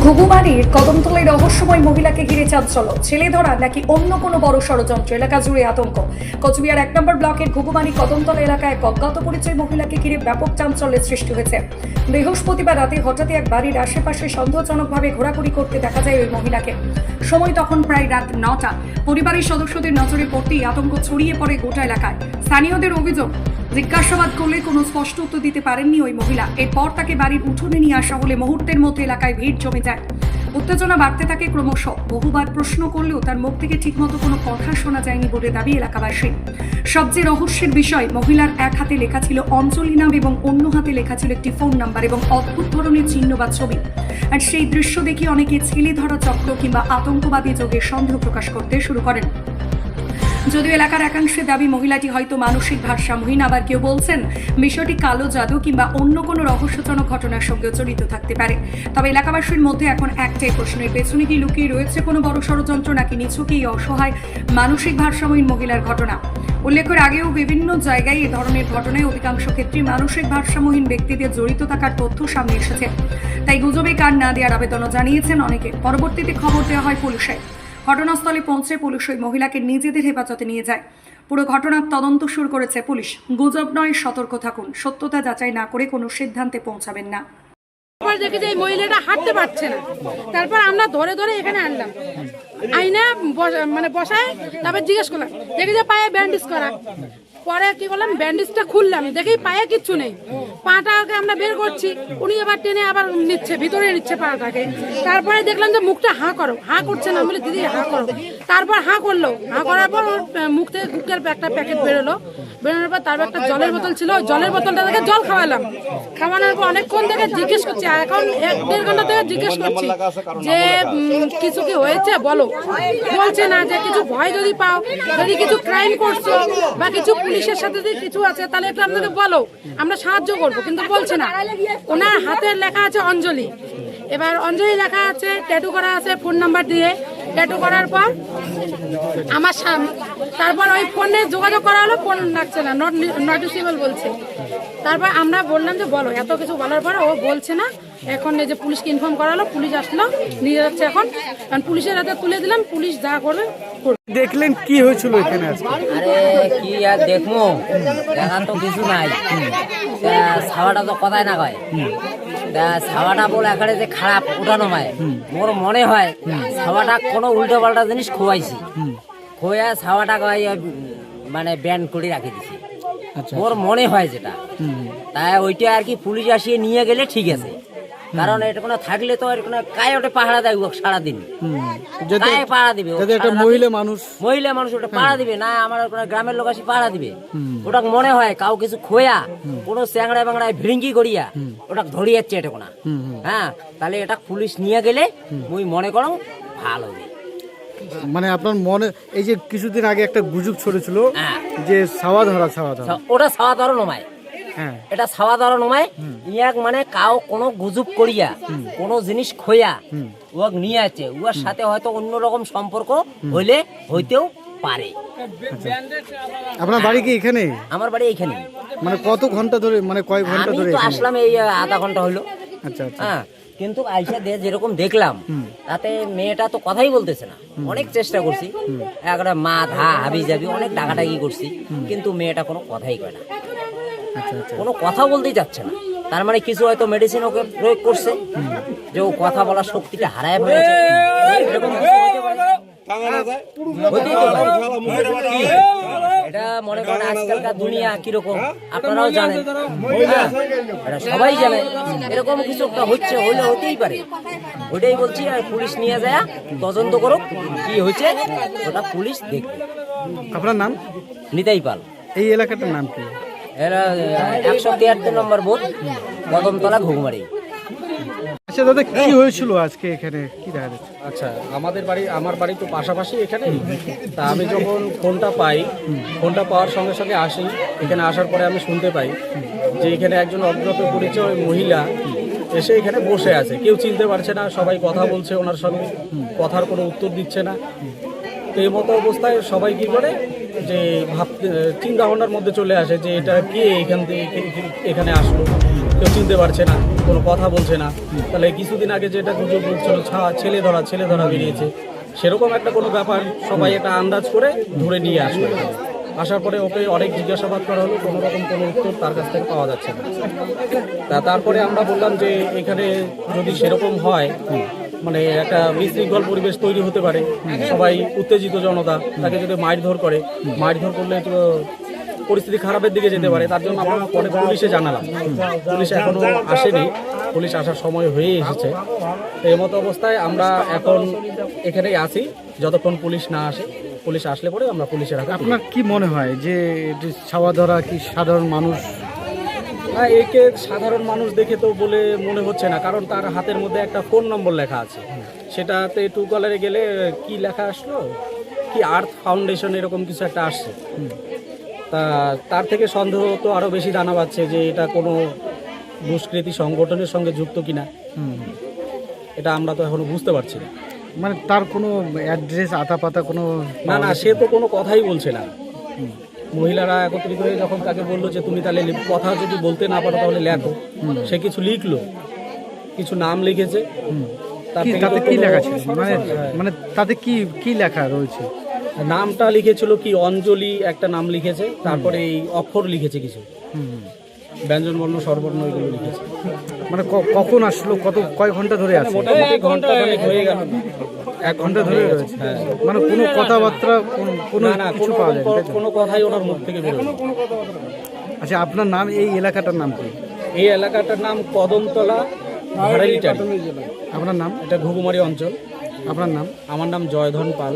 ঘুঘুমারির কদমতলায় রহস্যময় মহিলাকে ঘিরে চাঞ্চল্য, ছেলে ধরা নাকি অন্য কোনো বড় ষড়যন্ত্র, এলাকা জুড়ে আতঙ্ক। কোচবিহার 1 নম্বর ব্লকের ঘুঘুমারি কদমতলা এলাকায় অজ্ঞাত পরিচয় মহিলাকে ঘিরে ব্যাপক চাঞ্চল্যের সৃষ্টি হয়েছে। বৃহস্পতিবার রাতে হঠাৎই এক বাড়ির আশেপাশে সন্দেহজনকভাবে ঘোরাঘুরি করতে দেখা যায় ওই মহিলাকে। সময় তখন প্রায় রাত 9টা। পরিবারের সদস্যদের নজরে পড়তেই আতঙ্ক ছড়িয়ে পড়ে গোটা এলাকায়। স্থানীয়দের অভিযোগ, জিজ্ঞাসাবাদ করলে কোনো স্পষ্ট উত্তর দিতে পারেননি ওই মহিলা। এরপর তাকে বাড়ির উঠোনে নিয়ে আসা হলে মুহূর্তের মধ্যে এলাকায় ভিড় জমে যায়। উত্তেজনা বাড়তে থাকে ক্রমশ। বহুবার প্রশ্ন করলেও তার মুখ থেকে ঠিকমতো কোনো কথা শোনা যায়নি বলে দাবি এলাকাবাসীর। সবচেয়ে রহস্যের বিষয়, মহিলার এক হাতে লেখা ছিল অঞ্জলি নাম এবং অন্য হাতে লেখা ছিল একটি ফোন নাম্বার এবং অদ্ভুত ধরনের চিহ্ন বা ছবি। আর সেই দৃশ্য দেখে অনেকে ছেলে ধরা চক্র কিংবা আতঙ্কবাদী যোগের সন্দেহ প্রকাশ করতে শুরু করেন। যদিও এলাকার একাংশের দাবি মহিলাটি হয়তো মানসিক ভারসাম্যহীন, আবার কেউ বলছেন বিষয়টি কালো জাদু কিংবা অন্য কোনো রহস্যজনক ঘটনার সঙ্গে জড়িত থাকতে পারে। তবে এলাকাবাসীর মধ্যে এখন একটাই প্রশ্নের, পেছনে কি লুকিয়ে রয়েছে কোনো বড় ষড়যন্ত্র নাকি নিছকই এই অসহায় মানসিক ভারসাম্যহীন মহিলার ঘটনা। উল্লেখের আগেও বিভিন্ন জায়গায় এ ধরনের ঘটনায় অধিকাংশ ক্ষেত্রে মানসিক ভারসাম্যহীন ব্যক্তিদের জড়িত থাকার তথ্য সামনে এসেছে। তাই গুজবে কান না দেওয়ার আবেদনও জানিয়েছেন অনেকে। পরবর্তীতে খবর দেওয়া হয় পুলিশে। ঘটনাস্থলে পৌঁছে পুলিশ ওই মহিলাকে নিজেদের হেফাজতে নিয়ে যায়। পুরো ঘটনার তদন্ত শুরু করেছে পুলিশ। গুজব নয়, সতর্ক থাকুন। সত্যতা যাচাই না করে কোনো সিদ্ধান্তে পৌঁছাবেন না। দেখি যে এই মহিলাটা হাঁটতে পারছে না, তারপর আমরা ধরে ধরে এখানে আনলাম, আইনা মানে বসায়, তারপর জিজ্ঞেস করলাম, দেখি যে পায়ে ব্যান্ডেজ করা। পরে কি করলাম, ব্যান্ডেজটা খুললাম, দেখি পায়ে কিচ্ছু নেই। পাটাকে আমরা বের করছি, উনি এবার টেনে আবার নিচ্ছে, ভিতরে নিচ্ছে পাটাকে। তারপরে দেখলাম যে মুখটা হাঁ করো, হাঁ করছে না, বলে দিদি হাঁ করো। তারপর হাঁ করলো, হাঁ করার পর ওর মুখ থেকে গুটকার একটা প্যাকেট বেরোলো। বেরোনোর পর তারপর একটা জলের বোতল ছিল, জলের বোতলটা থেকে জল খাওয়ালাম। খাওয়ানোর পর অনেকক্ষণ থেকে জিজ্ঞেস করছি, এখন 1-1.5 ঘন্টা থেকে জিজ্ঞেস করছি যে কিছু কি হয়েছে বলো। বলছে না, যে কিছু ভয় যদি পাও, যদি কিছু ক্রাইম করছো বা কিছু পুলিশের সাথে যদি কিছু আছে তাহলে একটু আপনাকে বলো, আমরা সাহায্য করবো। কিন্তু বলছে না। ওনার হাতে লেখা আছে অঞ্জলি। এবার অঞ্জলি লেখা আছে, ট্যাটু করা আছে ফোন নাম্বার দিয়ে। ট্যাটু করার পর আমার তারপর ওই ফোনে যোগাযোগ করা হলো, ফোন লাগছে না, নট রিচেবল বলছে। তারপর আমরা বললাম যে বলো, এত কিছু বলার পর ও বলছে না। এখন এই যে পুলিশকে ইনফর্ম করা হলো, পুলিশ আসলো, নিয়ে যাচ্ছে এখন। কারণ পুলিশের হাতে তুলে দিলাম, পুলিশ যা করবে। দেখলেন কি হয়েছিল এখানে আজকে? আরে কি আর দেখবো, দেখার তো কিছু নাই। ছাওয়াটা তো কথাই না কয়। ছাওয়াটা বলে এখানে যে খারাপ উঠানো হয়, মোর মনে হয় ছাওয়াটা কোনো উল্টো পাল্টা জিনিস খোয়াইছি, খোয়া ছাওয়াটা মানে ব্যান্ড করে রাখে দিছি, মোর মনে হয় যেটা। তাই ওইটা আর কি পুলিশ আসিয়ে নিয়ে গেলে ঠিক আছে। কারণ এটা কোনো থাকলে তো কায়ে ওটা পাহারা দেয় সারাদিন, কায়ে পাহারা দিবে। মহিলা মানুষ ওটা পাহারা দিবে না, আমার গ্রামের লোক আসি পাহারা দিবে। ওটা মনে হয় কাউ কিছু খোয়া, কোনো চ্যাংড়ায় বাংড়ায় ভিড়িঙ্গি করিয়া ওটা ধরিয়ে যাচ্ছে এটা কোনা। হ্যাঁ, তাহলে এটা পুলিশ নিয়ে গেলে মুই মনে করো ভালো হবে। মানে আপনার মনে, এই যে কিছুদিন আগে একটা গুজব ছড়েছিল যে ছাওয়া ধরা, ওটা ছাওয়া ধরা নমায়। এটা ছাওয়া ধরা নমায়, ইয়াক মানে কাউ কোনো গুজব করিয়া কোনো জিনিস খোয়া ওয়াক নিয়ে আছে, ওর সাথে হয়তো অন্যরকম সম্পর্ক হইলে হইতেও পারে। আপনার বাড়ি কি এখানে? আমার বাড়ি এইখানে। মানে কত ঘন্টা ধরে, মানে কয় ঘন্টা ধরে? আমি তো আসলাম এই আধা ঘন্টা হলো। আচ্ছা আচ্ছা। হ্যাঁ, কিন্তু আইসা যেরকম দেখলাম তাতে মেয়েটা তো কথাই বলতেছে না। অনেক চেষ্টা করছি, একটা মা ধা হাবি যাবি অনেক ডাকাডাকি করছি, কিন্তু মেয়েটা কোনো কথাই কয় না, কোনো কথা বলতেই যাচ্ছে না। তার মানে কিছু হয়তো মেডিসিন ওকে প্রয়োগ করছে যে ও কথা বলার শক্তিটা হারায় ফেলেছে। এটা মনে করেন আজকালকার দুনিয়া কিরকম আপনারাও জানেন, সবাই জানে। এরকম কিছু একটা হচ্ছে, হইলে হতেই পারে। ওইটাই বলছি, আর পুলিশ নিয়ে যায় তদন্ত করুক কি হয়েছে, ওটা পুলিশ দেখবে। আপনার নাম? নিতাই পাল। এই এলাকাটার নাম কি? এরা 173 নম্বর বুথ, কদমতলা, ঘুঘুমারি। আচ্ছা দাদা, কি হয়েছিল আজকে এখানে, কি দেখা যাচ্ছে? আচ্ছা, আমার বাড়ি তো পাশাপাশি এখানে। তা আমি যখন ফোনটা পাই, ফোনটা পাওয়ার সঙ্গে সঙ্গে আসি। এখানে আসার পরে আমি শুনতে পাই যে এখানে একজন অজ্ঞাত পরিচয় মহিলা এসে এখানে বসে আছে, কেউ চিনতে পারছে না, সবাই কথা বলছে ওনার সঙ্গে, কথার কোনো উত্তর দিচ্ছে না। তো এই মতো অবস্থায় সবাই কি করে যে চিন্তা ভাবনার মধ্যে চলে আসে যে এটা কে এখান থেকে এখানে আসলো। কেউ চিনতে পারছে না, কোনো কথা বলছে না। তাহলে কিছুদিন আগে যেটা গুজব ছিল ছেলে ধরা বেরিয়েছে, সেরকম একটা কোনো ব্যাপার সবাই এটা আন্দাজ করে ধরে নিয়ে আসলো। আসার পরে ওকে অনেক জিজ্ঞাসাবাদ করা হলো, কোনো রকম কোনো উত্তর তার কাছ থেকে পাওয়া যাচ্ছে না। তারপরে আমরা বললাম যে এখানে যদি সেরকম হয়, মানে একটা বিশৃঙ্খল পরিবেশ তৈরি হতে পারে, সবাই উত্তেজিত জনতা, তাকে যদি মারধর করলে তো পরিস্থিতি খারাপের দিকে যেতে পারে। তার জন্য আমরা পরে পুলিশে জানালাম, পুলিশ এখনো আসেনি, পুলিশ আসার সময় হয়ে এসেছে। এই মতো অবস্থায় আমরা এখন এখানেই আছি যতক্ষণ পুলিশ না আসে। পুলিশ আসলে পরে আমরা পুলিশের হাতে। আপনার কি মনে হয় যে এটি ছাওয়া ধরা কি সাধারণ মানুষ? না, একে সাধারণ মানুষ দেখে তো বলে মনে হচ্ছে না, কারণ তার হাতের মধ্যে একটা ফোন নম্বর লেখা আছে। সেটাতে ট্রুকলারে গেলে কি লেখা আসলো, কি আর্থ ফাউন্ডেশন এরকম কিছু একটা আসছে। তা তার থেকে সন্দেহ তো আরও বেশি জানা পাচ্ছে যে এটা কোনো দুষ্কৃতী সংগঠনের সঙ্গে যুক্ত কিনা, এটা আমরা তো এখনো বুঝতে পারছি না। মানে তার কোনো অ্যাড্রেস আতাপাতা কোনো? না, সে তো কোনো কথাই বলছে না। মহিলারা একত্রিত হয়ে যখন তাকে বললো যে তুমি তাহলে কথা যদি বলতে না পারো তাহলে লেখো, সে কিছু লিখলো, কিছু নাম লিখেছে। তাতে কি লেখা ছিল? মানে তাতে কি লেখা রয়েছে? নামটা লিখেছিল কি অঞ্জলি, একটা নাম লিখেছে, তারপরে এই অক্ষর লিখেছে কিছু, ব্যঞ্জন বর্ণ স্বরবর্ণ এগুলো লিখেছে। মানে কখন আসলো, কয় ঘন্টা ধরে আছে? মোটামুটি ঘন্টা হয়ে গেল, 1 ঘন্টা ধরে রয়েছে। হ্যাঁ, মানে কোনো কথাবার্তা কোনো কিছু পাওয়া যায় না? কোনো কথাই ওনার মুখ থেকে বেরোয় না। আচ্ছা, আপনার নাম, এই এলাকাটার নাম কি? এই এলাকাটার নাম কদমতলা ভাড়ালিটারি। আপনার নাম? এটা ঘুঘুমারি অঞ্চল। আপনার নাম? আমার নাম জয়ধন পাল।